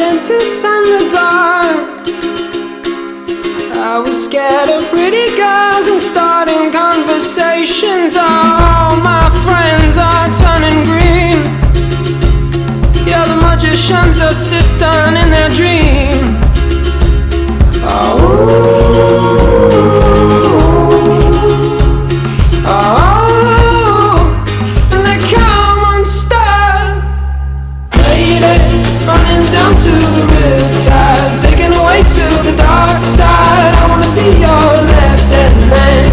dentist and the dark. I was scared of pretty girls and starting conversations. All my friends are turning green. Yeah, the magician's assistant in their dream. And they come unstuck. Lady, running down to the riptide, taken away to the dark side. I wanna be your left-hand man.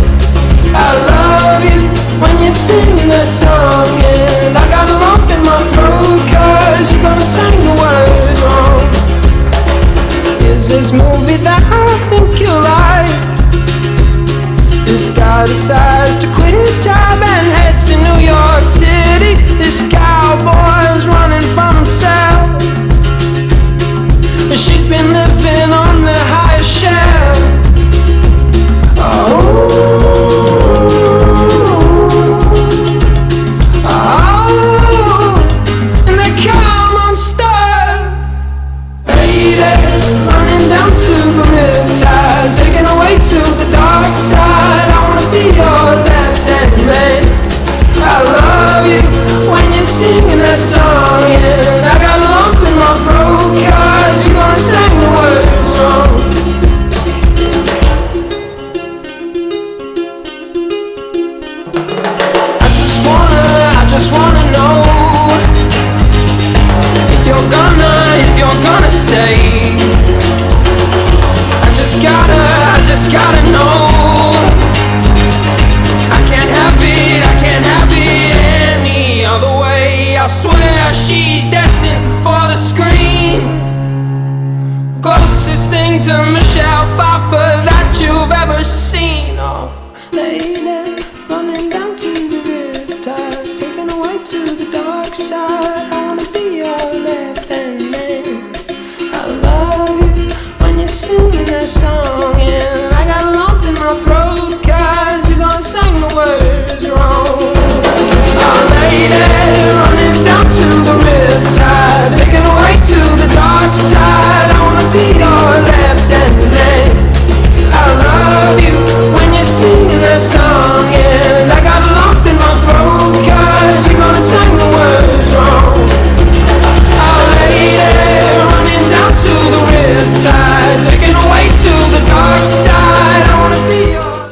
I love you when you're singing that song, and I got a lump in my throat 'cause you're gonna sing the words wrong. Is this movie that I think you like? This guy decides to quit his job and head to New York City. This cowboy's running from himself. She's been living on the highest shelf. And they come unstuck. Lady, running down to the riptide, taken away to the dark side. I wanna be your left-hand man. I love you when you're singing that song, and I got a lump in my throat 'cause you're gonna sing the words wrong. I just wanna know if you're gonna stay. I just gotta know. I can't have it any other way. I swear she's destined for the screen. Closest thing to Michelle Pfeiffer that you've ever seen. Oh, lady.